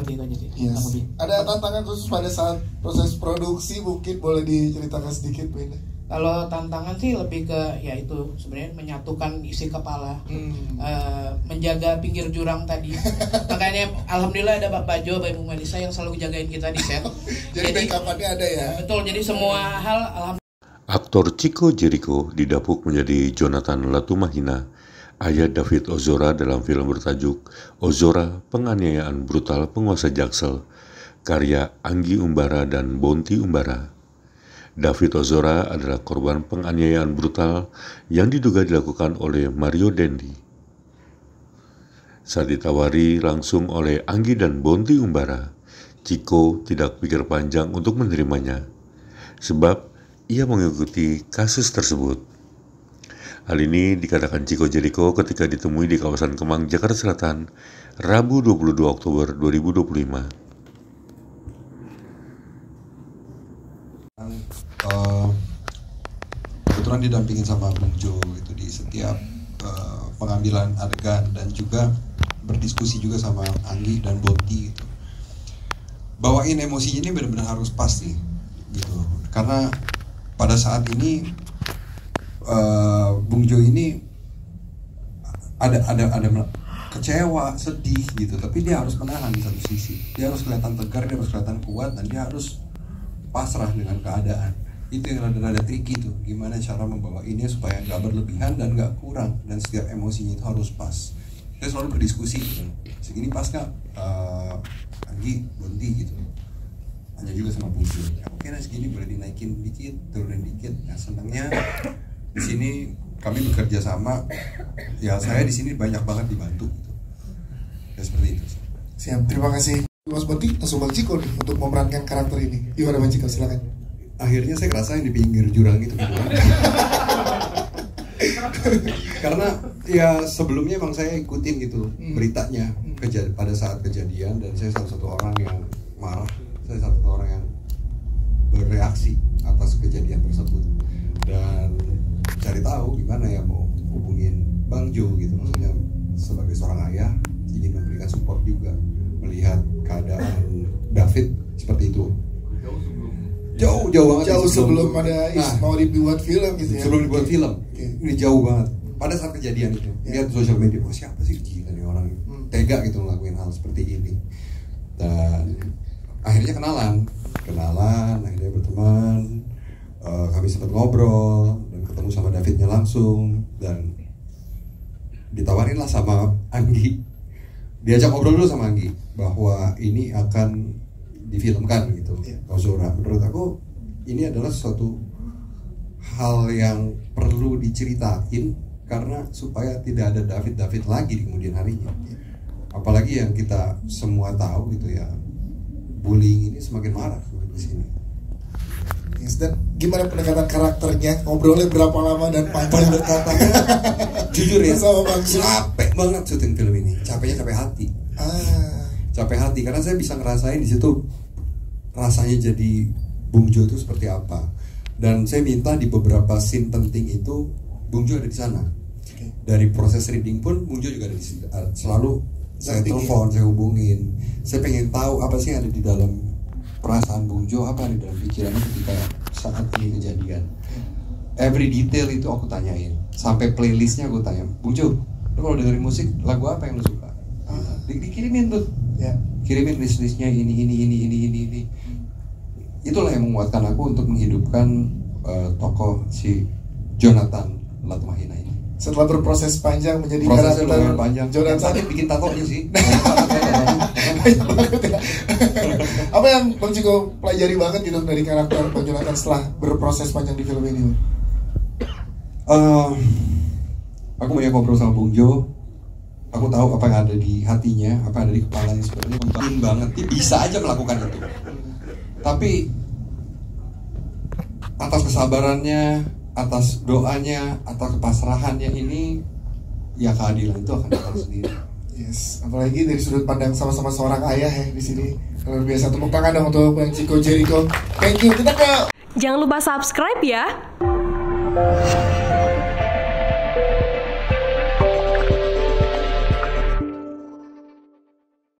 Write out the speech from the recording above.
seperti itu aja sih. Yes. Ada tantangan khusus pada saat proses produksi, mungkin boleh diceritakan sedikit Bu Indah? Kalau tantangan sih lebih ke ya itu sebenarnya menyatukan isi kepala, menjaga pinggir jurang tadi. Makanya alhamdulillah ada Pak Bajo, Mbak Ibu Melisa yang selalu jagain kita di set. Jadi backup-nya ada ya. Betul, jadi semua hal alhamdulillah. Aktor Chico Jericho didapuk menjadi Jonathan Latumahina, ayah David Ozora dalam film bertajuk Ozora, Penganiayaan Brutal Penguasa Jaksel, karya Anggi Umbara dan Bonti Umbara. David Ozora adalah korban penganiayaan brutal yang diduga dilakukan oleh Mario Dendi. Saat ditawari langsung oleh Anggi dan Bonti Umbara, Chico tidak pikir panjang untuk menerimanya, sebab ia mengikuti kasus tersebut. Hal ini dikatakan Chico Jericho ketika ditemui di kawasan Kemang, Jakarta Selatan, Rabu 22 Oktober 2025. Kebetulan didampingin sama Bung Jo gitu di setiap pengambilan adegan, dan juga berdiskusi juga sama Anggi dan Bonti gitu. Bawain emosinya ini benar-benar harus pasti gitu, karena pada saat ini Bung Jo ini ada kecewa, sedih gitu, tapi dia harus menahan di satu sisi. Dia harus kelihatan tegar, dia harus kelihatan kuat, dan dia harus pasrah dengan keadaan. Itu yang rada-rada tricky tuh, gimana cara membawa ini supaya nggak berlebihan dan nggak kurang, dan setiap emosinya itu harus pas. Kita selalu berdiskusi gitu, segini pas nggak, Anggi, Bonti gitu. Hanya juga sama Bung Jo, oke nah segini boleh dinaikin dikit, turunin dikit. Nah senangnya di sini kami bekerja sama, ya saya di sini banyak banget dibantu gitu. Ya seperti itu. Siap, terima kasih Mas Bonti. Langsung Bang Chico nih untuk memerankan karakter ini. Gimana Bang Chico, silakan. Akhirnya saya ngerasain di pinggir jurang gitu. Karena ya sebelumnya emang saya ikutin gitu beritanya pada saat kejadian, dan saya salah satu orang yang marah, saya salah satu orang yang bereaksi atas kejadian tersebut, dan cari tahu gimana ya mau hubungin Bang Jo gitu, maksudnya sebagai seorang ayah ingin memberikan support juga melihat keadaan David seperti itu. Jauh banget. Jauh sebelum ada mau dibuat film gitu ya. Sebelum dibuat film, ini jauh banget. Pada saat kejadian itu, lihat sosial media, oh siapa sih gila nih orang tega gitu ngelakuin hal seperti ini. Dan akhirnya kenalan, akhirnya berteman. Kami sempat ngobrol dan ketemu sama Davidnya langsung, dan ditawarin lah sama Anggi. Diajak ngobrol dulu sama Anggi bahwa ini akan difilmkan gitu, Ozora. Menurut aku ini adalah suatu hal yang perlu diceritain, karena supaya tidak ada David lagi di kemudian harinya. Apalagi yang kita semua tahu gitu ya, bullying ini semakin marak di sini. Yes, dan gimana pendekatan karakternya? Ngobrolnya berapa lama dan panjang berkata? Jujur ya, sama Bang capek banget syuting film ini. Capeknya capek hati. Capek hati karena saya bisa ngerasain di situ rasanya jadi Bung Jo itu seperti apa. Dan saya minta di beberapa scene penting itu Bung Jo ada di sana. Dari proses reading pun Bung Jo juga ada di sini. Selalu saya telepon, saya hubungin. Saya pengen tahu apa sih yang ada di dalam perasaan Bung Jo, apa yang ada di dalam pikirannya ketika saat ini kejadian. Every detail itu aku tanyain. Sampai playlistnya aku tanya, Bung Jo, lu kalau dengerin musik lagu apa yang lu suka? Dikirimin tuh, ya, kirimin list-listnya ini. Itulah yang menguatkan aku untuk menghidupkan tokoh si Jonathan Latumahina ini. Setelah berproses panjang menjadi prosesnya karakter panjang. Jonathan, Tadi bikin tatonya sih. Apa yang Bang Chico pelajari banget gitu dari karakter Bang Jonathan setelah berproses panjang di film ini? Aku banyak ngobrol sama Bung Jo. Aku tahu apa yang ada di hatinya, apa yang ada di kepalanya. Sebenarnya mungkin banget dia bisa aja melakukan itu, tapi atas kesabarannya, atas doanya, atas kepasrahannya ini, ya keadilan itu akan datang sendiri. Yes, apalagi dari sudut pandang sama-sama seorang ayah ya di sini. Luar biasa, tepuk tangan dong untuk Bang Chico Jericho. Thank you. Kita ke. Jangan lupa subscribe ya.